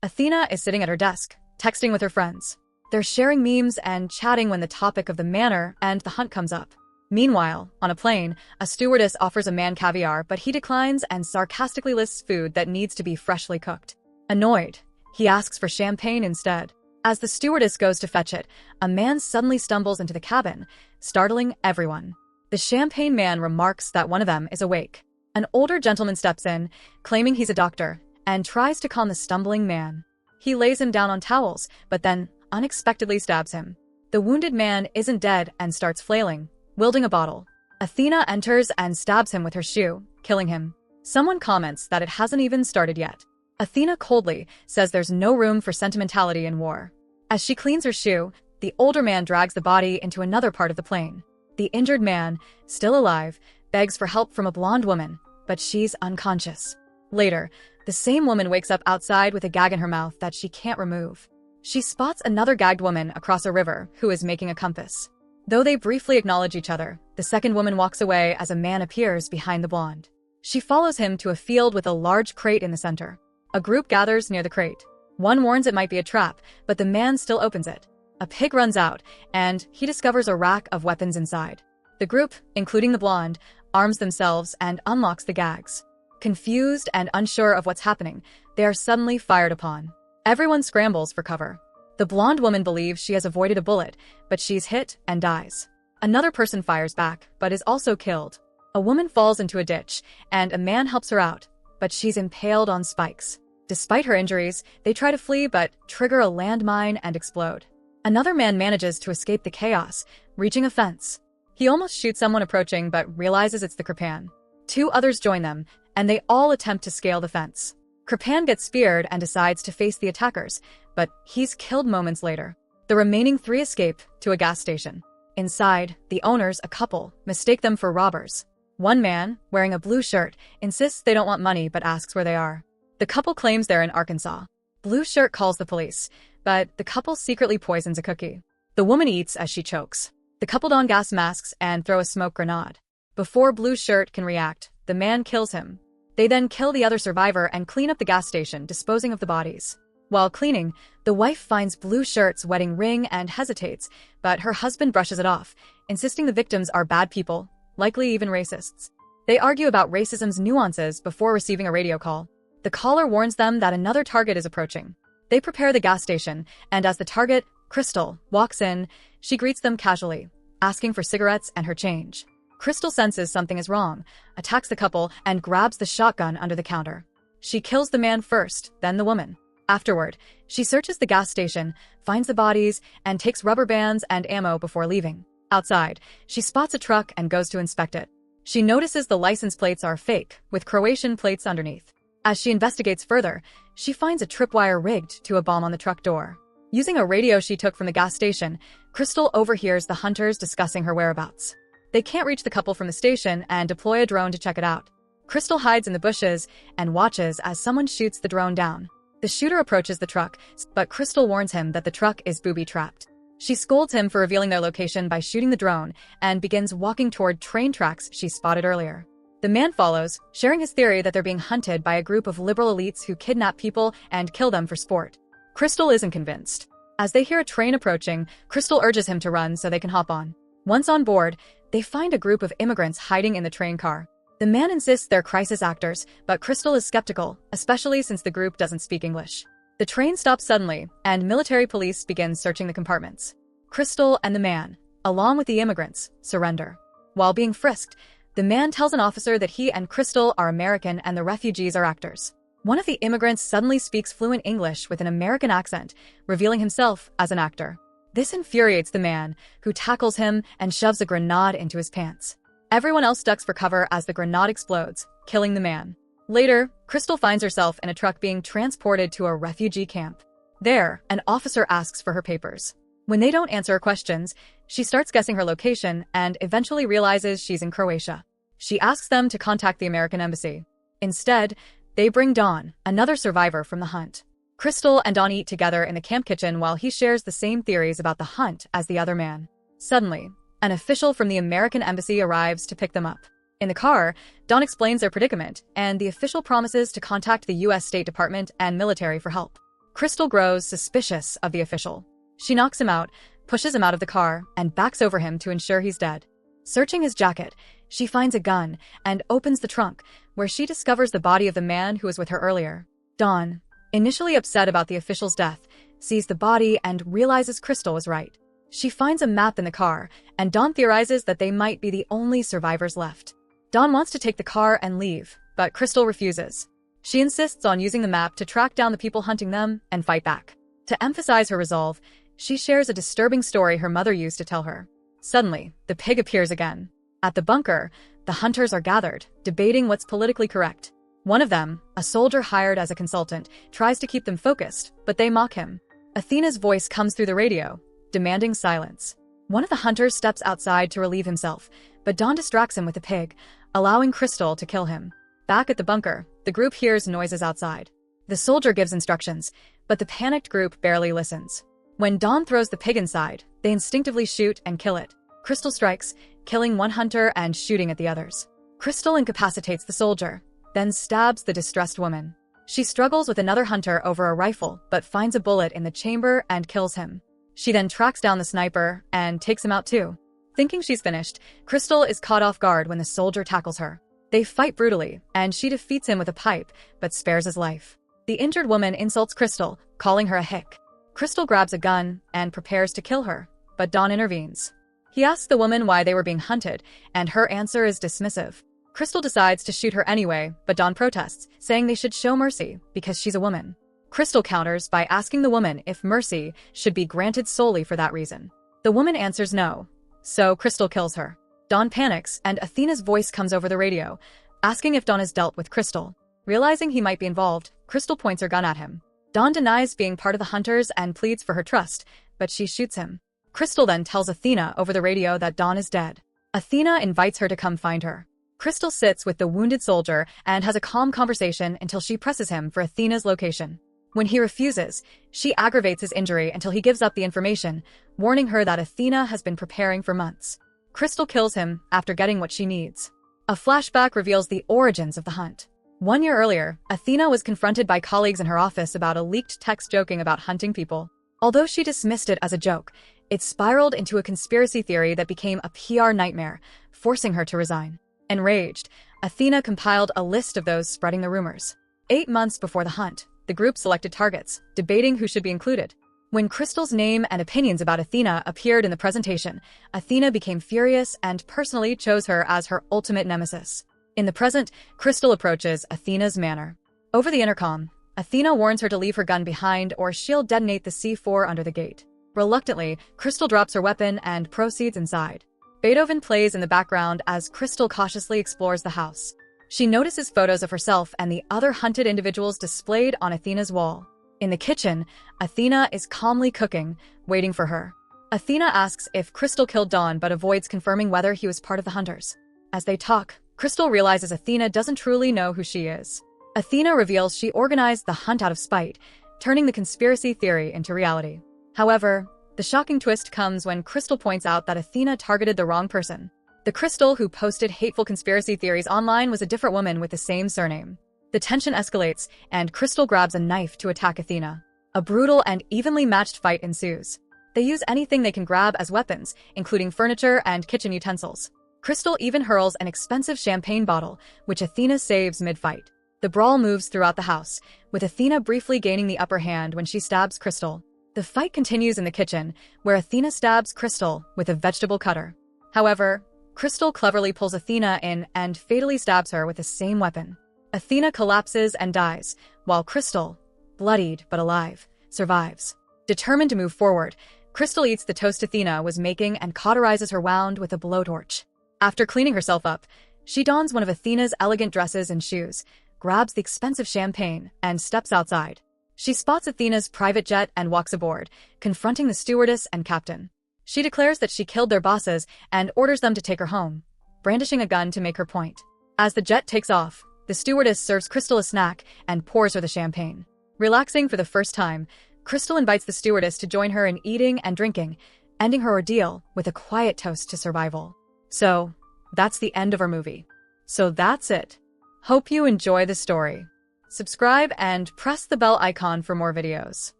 Athena is sitting at her desk, texting with her friends. They're sharing memes and chatting when the topic of the manor and the hunt comes up. Meanwhile, on a plane, a stewardess offers a man caviar, but he declines and sarcastically lists food that needs to be freshly cooked. Annoyed, he asks for champagne instead. As the stewardess goes to fetch it, a man suddenly stumbles into the cabin, startling everyone. The champagne man remarks that one of them is awake. An older gentleman steps in, claiming he's a doctor, and tries to calm the stumbling man. He lays him down on towels, but then unexpectedly stabs him. The wounded man isn't dead and starts flailing, wielding a bottle. Athena enters and stabs him with her shoe, killing him. Someone comments that it hasn't even started yet. Athena coldly says there's no room for sentimentality in war. As she cleans her shoe, the older man drags the body into another part of the plane. The injured man, still alive, begs for help from a blonde woman, but she's unconscious. Later, the same woman wakes up outside with a gag in her mouth that she can't remove. She spots another gagged woman across a river who is making a compass. Though they briefly acknowledge each other, the second woman walks away as a man appears behind the blonde. She follows him to a field with a large crate in the center. A group gathers near the crate. One warns it might be a trap, but the man still opens it. A pig runs out, and he discovers a rack of weapons inside. The group, including the blonde, arms themselves and unlocks the gags. Confused and unsure of what's happening, they are suddenly fired upon. Everyone scrambles for cover. The blonde woman believes she has avoided a bullet, but she's hit and dies. Another person fires back, but is also killed. A woman falls into a ditch, and a man helps her out, but she's impaled on spikes. Despite her injuries, they try to flee but trigger a landmine and explode. Another man manages to escape the chaos, reaching a fence. He almost shoots someone approaching but realizes it's the Kripan. Two others join them, and they all attempt to scale the fence. Kripan gets speared and decides to face the attackers, but he's killed moments later. The remaining three escape to a gas station. Inside, the owners, a couple, mistake them for robbers. One man, wearing a blue shirt, insists they don't want money but asks where they are. The couple claims they're in Arkansas. Blue shirt calls the police, but the couple secretly poisons a cookie. The woman eats as she chokes. The couple don gas masks and throw a smoke grenade. Before Blue shirt can react, the man kills him. They then kill the other survivor and clean up the gas station, disposing of the bodies. While cleaning, the wife finds Blue shirt's wedding ring and hesitates, but her husband brushes it off, insisting the victims are bad people, likely even racists. They argue about racism's nuances before receiving a radio call. The caller warns them that another target is approaching. They prepare the gas station, and as the target, Crystal, walks in, she greets them casually, asking for cigarettes and her change. Crystal senses something is wrong, attacks the couple, and grabs the shotgun under the counter. She kills the man first, then the woman. Afterward, she searches the gas station, finds the bodies, and takes rubber bands and ammo before leaving. Outside, she spots a truck and goes to inspect it. She notices the license plates are fake, with Croatian plates underneath. As she investigates further, she finds a tripwire rigged to a bomb on the truck door. Using a radio she took from the gas station, Crystal overhears the hunters discussing her whereabouts. They can't reach the couple from the station and deploy a drone to check it out. Crystal hides in the bushes and watches as someone shoots the drone down. The shooter approaches the truck, but Crystal warns him that the truck is booby-trapped. She scolds him for revealing their location by shooting the drone and begins walking toward train tracks she spotted earlier. The man follows, sharing his theory that they're being hunted by a group of liberal elites who kidnap people and kill them for sport. Crystal isn't convinced. As they hear a train approaching, Crystal urges him to run so they can hop on. Once on board, they find a group of immigrants hiding in the train car. The man insists they're crisis actors, but Crystal is skeptical, especially since the group doesn't speak English. The train stops suddenly, and military police begin searching the compartments. Crystal and the man, along with the immigrants, surrender. While being frisked, the man tells an officer that he and Crystal are American and the refugees are actors. One of the immigrants suddenly speaks fluent English with an American accent, revealing himself as an actor. This infuriates the man, who tackles him and shoves a grenade into his pants. Everyone else ducks for cover as the grenade explodes, killing the man. Later, Crystal finds herself in a truck being transported to a refugee camp. There, an officer asks for her papers. When they don't answer her questions, she starts guessing her location and eventually realizes she's in Croatia. She asks them to contact the American embassy. Instead, they bring Dawn, another survivor from the hunt. Crystal and Dawn eat together in the camp kitchen while he shares the same theories about the hunt as the other man. Suddenly, an official from the American embassy arrives to pick them up. In the car, Dawn explains their predicament, and the official promises to contact the U.S. State Department and military for help. Crystal grows suspicious of the official. She knocks him out, pushes him out of the car, and backs over him to ensure he's dead. Searching his jacket, she finds a gun and opens the trunk, where she discovers the body of the man who was with her earlier. Dawn, initially upset about the official's death, sees the body and realizes Crystal was right. She finds a map in the car, and Dawn theorizes that they might be the only survivors left. Dawn wants to take the car and leave, but Crystal refuses. She insists on using the map to track down the people hunting them and fight back. To emphasize her resolve, she shares a disturbing story her mother used to tell her. Suddenly, the pig appears again. At the bunker, the hunters are gathered, debating what's politically correct. One of them, a soldier hired as a consultant, tries to keep them focused, but they mock him. Athena's voice comes through the radio, demanding silence. One of the hunters steps outside to relieve himself, but Dawn distracts him with the pig, allowing Crystal to kill him. Back at the bunker, the group hears noises outside. The soldier gives instructions, but the panicked group barely listens. When Dawn throws the pig inside, they instinctively shoot and kill it. Crystal strikes, killing one hunter and shooting at the others. Crystal incapacitates the soldier, then stabs the distressed woman. She struggles with another hunter over a rifle, but finds a bullet in the chamber and kills him. She then tracks down the sniper and takes him out too. Thinking she's finished, Crystal is caught off guard when the soldier tackles her. They fight brutally, and she defeats him with a pipe, but spares his life. The injured woman insults Crystal, calling her a hick. Crystal grabs a gun and prepares to kill her, but Dawn intervenes. He asks the woman why they were being hunted, and her answer is dismissive. Crystal decides to shoot her anyway, but Dawn protests, saying they should show mercy because she's a woman. Crystal counters by asking the woman if mercy should be granted solely for that reason. The woman answers no, so Crystal kills her. Dawn panics, and Athena's voice comes over the radio, asking if Dawn has dealt with Crystal. Realizing he might be involved, Crystal points her gun at him. Dawn denies being part of the hunters and pleads for her trust, but she shoots him. Crystal then tells Athena over the radio that Dawn is dead. Athena invites her to come find her. Crystal sits with the wounded soldier and has a calm conversation until she presses him for Athena's location. When he refuses, she aggravates his injury until he gives up the information, warning her that Athena has been preparing for months. Crystal kills him after getting what she needs. A flashback reveals the origins of the hunt. 1 year earlier, Athena was confronted by colleagues in her office about a leaked text joking about hunting people. Although she dismissed it as a joke, it spiraled into a conspiracy theory that became a PR nightmare, forcing her to resign. Enraged, Athena compiled a list of those spreading the rumors. 8 months before the hunt, the group selected targets, debating who should be included. When Crystal's name and opinions about Athena appeared in the presentation, Athena became furious and personally chose her as her ultimate nemesis. In the present, Crystal approaches Athena's manor. Over the intercom, Athena warns her to leave her gun behind or she'll detonate the C4 under the gate. Reluctantly, Crystal drops her weapon and proceeds inside. Beethoven plays in the background as Crystal cautiously explores the house. She notices photos of herself and the other hunted individuals displayed on Athena's wall. In the kitchen, Athena is calmly cooking, waiting for her. Athena asks if Crystal killed Dawn but avoids confirming whether he was part of the hunters. As they talk, Crystal realizes Athena doesn't truly know who she is. Athena reveals she organized the hunt out of spite, turning the conspiracy theory into reality. However, the shocking twist comes when Crystal points out that Athena targeted the wrong person. The Crystal who posted hateful conspiracy theories online was a different woman with the same surname. The tension escalates, and Crystal grabs a knife to attack Athena. A brutal and evenly matched fight ensues. They use anything they can grab as weapons, including furniture and kitchen utensils. Crystal even hurls an expensive champagne bottle, which Athena saves mid-fight. The brawl moves throughout the house, with Athena briefly gaining the upper hand when she stabs Crystal. The fight continues in the kitchen, where Athena stabs Crystal with a vegetable cutter. However, Crystal cleverly pulls Athena in and fatally stabs her with the same weapon. Athena collapses and dies, while Crystal, bloodied but alive, survives. Determined to move forward, Crystal eats the toast Athena was making and cauterizes her wound with a blowtorch. After cleaning herself up, she dons one of Athena's elegant dresses and shoes, grabs the expensive champagne, and steps outside. She spots Athena's private jet and walks aboard, confronting the stewardess and captain. She declares that she killed their bosses and orders them to take her home, brandishing a gun to make her point. As the jet takes off, the stewardess serves Crystal a snack and pours her the champagne. Relaxing for the first time, Crystal invites the stewardess to join her in eating and drinking, ending her ordeal with a quiet toast to survival. So, that's the end of our movie. So that's it. Hope you enjoy the story. Subscribe and press the bell icon for more videos.